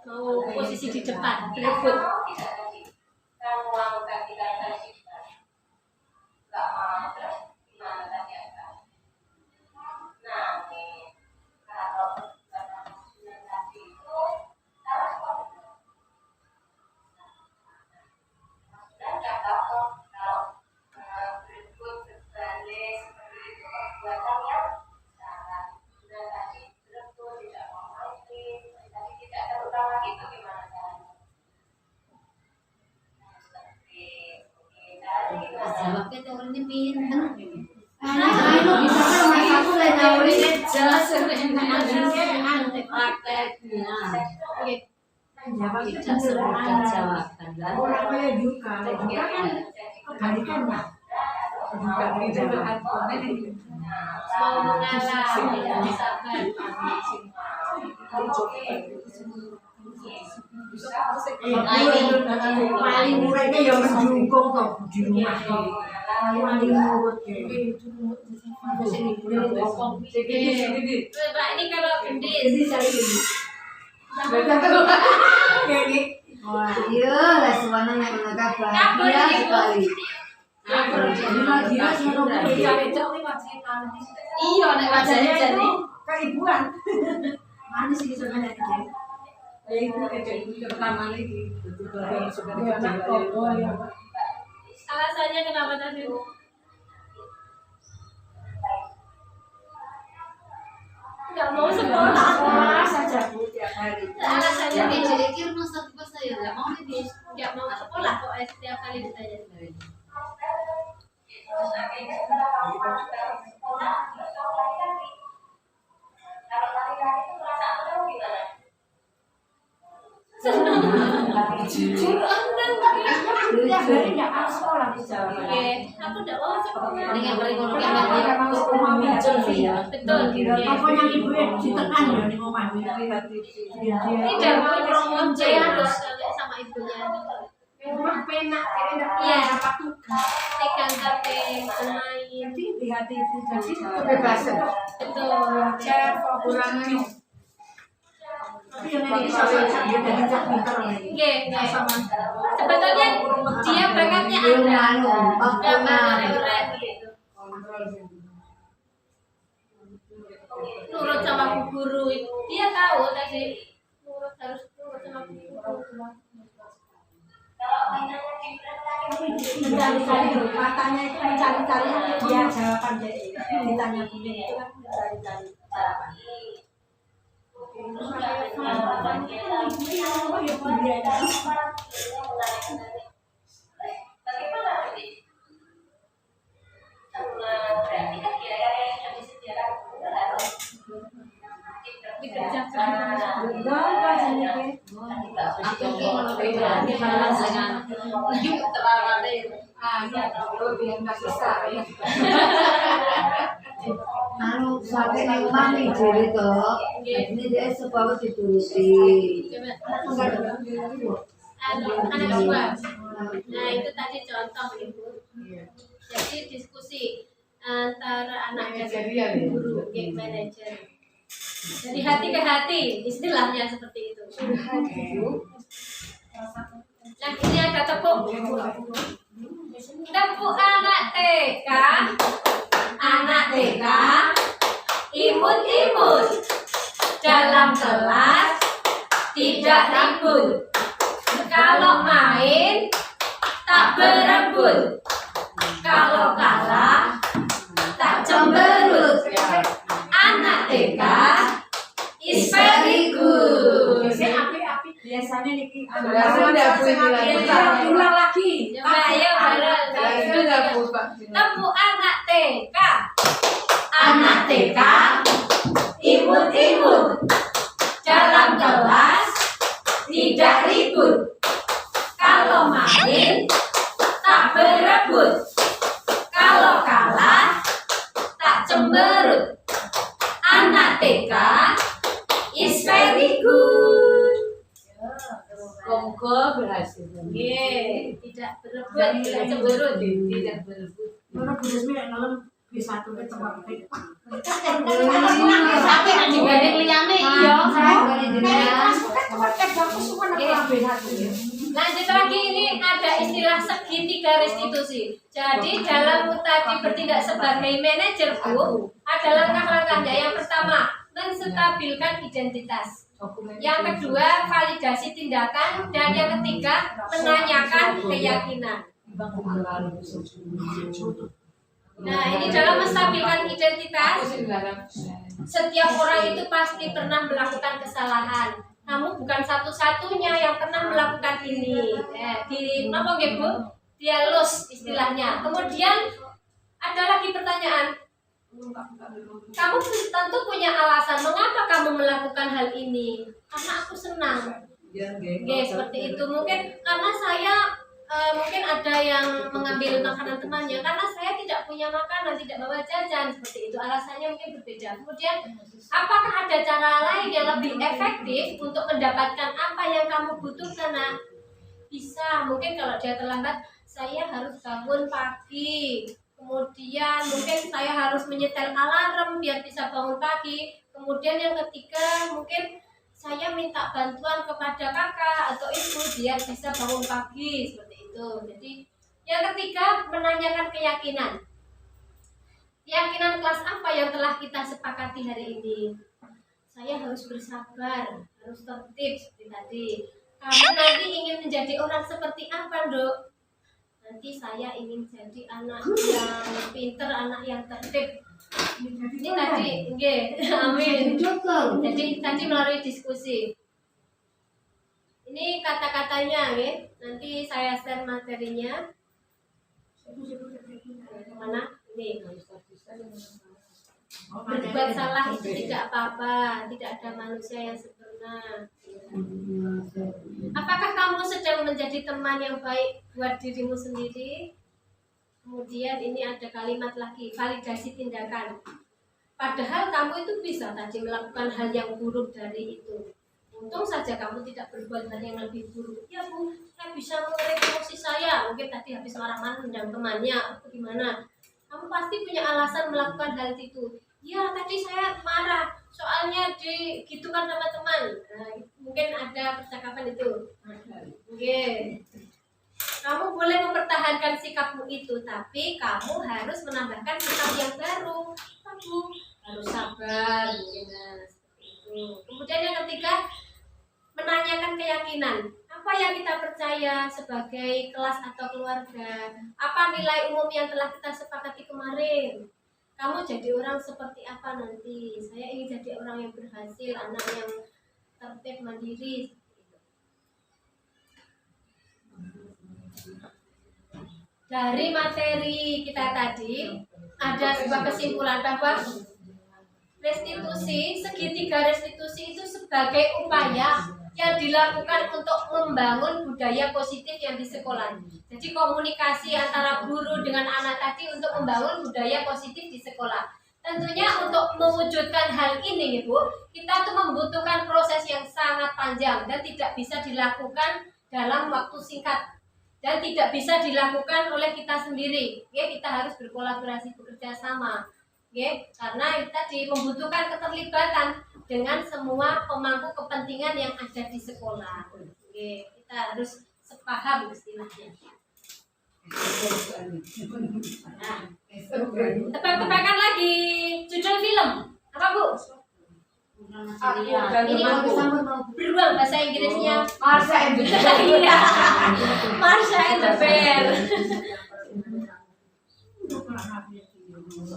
Mau posisi di depan, berebut. Jawabnya tuh orang ini pinter. Ayo bisa kan nomor satu lah nawarin Jelas prakteknya. Tidak semudah jawaban. Orangnya juga kan kebalikannya. Mau mengalah, tidak sabar. Paling muridnya yang menjungkung kok di rumah. Paling nurut Pak, ini kalau gendis. Iya, lah suwana yang menangkap bahagia sekali. Iya, nek wajahnya jadi keibuan. Manis iki sebenarnya iki. alasannya kenapa tadi? Nggak mau sekolah saja Bu tiap hari. alasannya Jadi gitu. jadi kira masa pas saya nggak mau nih. Nggak mau sekolah kok setiap kali ditanya. Jujur enggak. Tiap hari nggak mau sekolah di Jawa. Oke, aku udah mau sekolah. Dengan Kalau yang nggak mau sekolah muncul sih ya. betul. Pokoknya ibu yang ditekan ya di rumah. Tidak mau promosi harus sama ibunya. Rumah penak, kayaknya Iya. dapat tugas. Tekan sampai bermain. Hati-hati, jadi kebebasan. Betul. Belajar, kekurangan. Tapi yang ini sampai dia jadi cak pintar lagi. Oke, sebetulnya dia bakatnya ada. Gambar orang gitu. Nurut sama bu guru, dia tahu tadi harus nurut sama bu guru. Mencari-cari matanya itu mencari-cari dia jawaban jadi ditanya bumi itu kan mencari-cari jawaban. Dikerjakan. Aku ini balas dengan yuk terlalu biar nggak susah ya. Anu sampai nang mami jadi toh. Ini dia sebab dituruti. Anak dua. Nah itu tadi contoh ibu. Jadi diskusi antara anak dan guru, game manager. Dari hati ke hati, istilahnya seperti itu. Yang ini ada tepuk. Tepuk anak TK, anak TK, imut-imut dalam kelas, tidak ribut. Kalau main tak berebut, kalau kalah tak cemberut. Anak TK is very good. Biasanya niki Ulang lagi. Coba ayo bareng. Tepuk anak TK, anak TK, imut-imut dalam kelas, tidak ribut. Kalau main tak berebut, kalau kalah tak cemberut. Anak TK is very good. Kongko berhasil. Yeay, tidak berebut, tidak cemberut. Tidak berebut. Mana Bu Desmi yang ngalem B1 ke tempat Sampai nanti gede liyane iya. Lanjut lagi, ini ada istilah segitiga restitusi. Jadi dalam tadi bertindak sebagai manajer Bu, ada langkah-langkahnya. Yang pertama, menstabilkan identitas. Yang kedua, validasi tindakan. Dan yang ketiga, menanyakan keyakinan. Nah, ini dalam menstabilkan identitas, setiap orang itu pasti pernah melakukan kesalahan. Kamu bukan satu-satunya yang pernah melakukan ini. Di apa Bu? Dialog istilahnya. Kemudian ada lagi pertanyaan. Kamu tentu punya alasan mengapa kamu melakukan hal ini. Karena aku senang. Oke, seperti itu. Mungkin karena saya mungkin ada yang mengambil makanan temannya karena saya tidak punya makanan, tidak bawa jajan, seperti itu. Alasannya mungkin berbeda. Kemudian, apakah ada cara lain yang lebih efektif untuk mendapatkan apa yang kamu butuhkan? Nah, bisa. Mungkin kalau dia terlambat, saya harus bangun pagi. Kemudian mungkin saya harus menyetel alarm biar bisa bangun pagi. Kemudian yang ketiga, mungkin saya minta bantuan kepada kakak atau ibu biar bisa bangun pagi, seperti itu. Jadi yang ketiga, menanyakan keyakinan. Keyakinan kelas apa yang telah kita sepakati hari ini? Saya harus bersabar, harus tertib seperti tadi. Kamu nanti ingin menjadi orang seperti apa, Dok? Nanti saya ingin jadi anak yang pinter, anak yang tertib. Ini tadi, amin. Jadi tadi melalui diskusi. Ini kata-katanya, nanti saya share materinya. Mana? Ini. Berbuat salah itu tidak apa-apa, tidak ada manusia yang sempurna. Apakah kamu sedang menjadi teman yang baik buat dirimu sendiri? Kemudian ini ada kalimat lagi, validasi tindakan. Padahal kamu itu bisa tadi melakukan hal yang buruk dari itu. Untung saja kamu tidak berbuat hal yang lebih buruk. Ya Bu, saya bisa mengerek emosi saya. Mungkin tadi habis marah-marah tendang temannya atau gimana. Kamu pasti punya alasan melakukan hal itu. Ya tadi saya marah, soalnya digitukan sama teman. Nah, mungkin ada percakapan itu. Oke. Kamu boleh mempertahankan sikapmu itu, tapi kamu harus menambahkan sikap yang baru. Kamu harus sabar, mungkin seperti itu. Kemudian yang ketiga, menanyakan keyakinan. Apa yang kita percaya sebagai kelas atau keluarga? Apa nilai umum yang telah kita sepakati kemarin? Kamu jadi orang seperti apa nanti? Saya ingin jadi orang yang berhasil, anak yang tertib, mandiri. Dari materi kita tadi ada sebuah kesimpulan bahwa restitusi, segitiga restitusi itu sebagai upaya yang dilakukan untuk membangun budaya positif yang di sekolah. Jadi komunikasi antara guru dengan anak tadi untuk membangun budaya positif di sekolah. Tentunya untuk mewujudkan hal ini Ibu, kita tuh membutuhkan proses yang sangat panjang dan tidak bisa dilakukan dalam waktu singkat. Dan tidak bisa dilakukan oleh kita sendiri. Ya, kita harus berkolaborasi, bekerja sama. Ya, karena kita membutuhkan keterlibatan dengan semua pemangku kepentingan yang ada di sekolah. Oke, kita harus sepaham istilahnya. Nah, tebak-tebakan lagi judul film apa Bu? Ini beruang bahasa Inggrisnya Marsha and the Bear. Iya, Marsha and the Bear.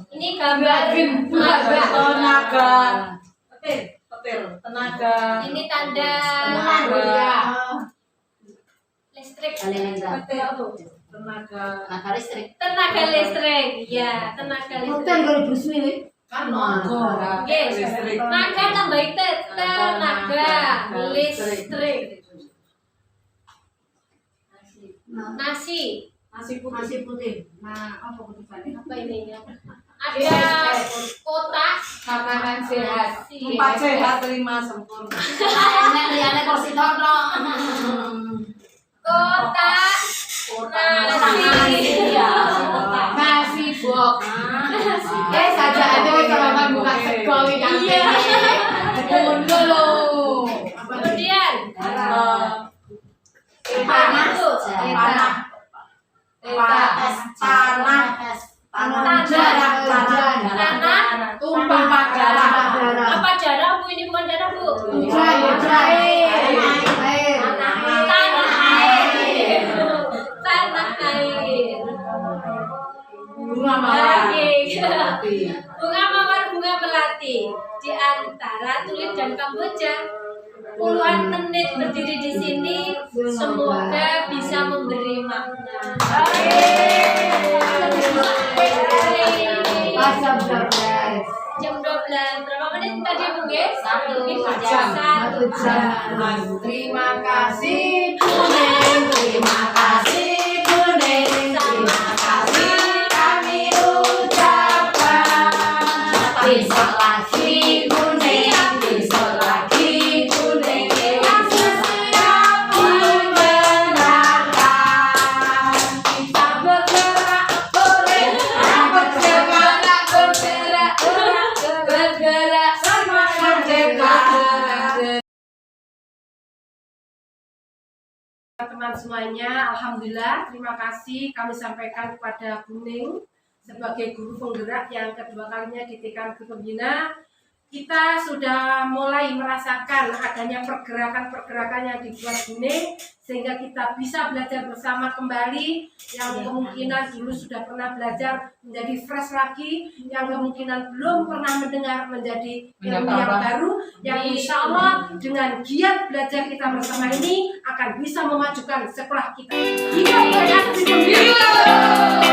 Ini gambar Tenaga. Petir. Tenaga. ini tanda listrik. Tenaga listrik. Tenaga listrik. Iya, tenaga Hotel listrik. kalau Bruce Willis. Kan Oke, listrik. naga tambah itu tenaga listrik. Nasi. Nasi Nasi putih. Nah, apa ketukannya? Apa ini ya? Ada kotak makanan sehat. nasi. 4 sehat 5 sempurna. Liane kursi todong. Kotak nasi. Nasi box. Saja ada kalau buka sekolah kan. Iya. Mundur lo. Kemudian Tanah. Tanah. Tumpah darah. Apa darah Bu? Ini bukan darah Bu. Air. Tanah air. Tanah air. Bunga mawar. Bunga mawar, bunga melati. Di antara Tulip dan Kamboja, puluhan menit berdiri di sini, semoga bisa memberi makna. Jam 12. Berapa menit tadi Bu? Satu jam. Satu jam. Terima kasih Kuning, terima kasih Kuning, terima kasih kami ucapkan. Besok lagi Kuning, besok lagi Kuning yang setiap mendengarkan. Kita bergerak, bergerak sama merdeka. Teman semuanya, alhamdulillah, terima kasih kami sampaikan kepada Kuning sebagai guru penggerak yang kedua kalinya di TK Negeri Pembina. Kita sudah mulai merasakan adanya pergerakan-pergerakan yang dibuat Kuning sehingga kita bisa belajar bersama kembali yang kemungkinan dulu sudah pernah belajar menjadi fresh lagi, yang kemungkinan belum pernah mendengar menjadi ilmu yang baru, yang insya Allah dengan giat belajar kita bersama ini akan bisa memajukan sekolah kita. Hidup Negeri Pembina.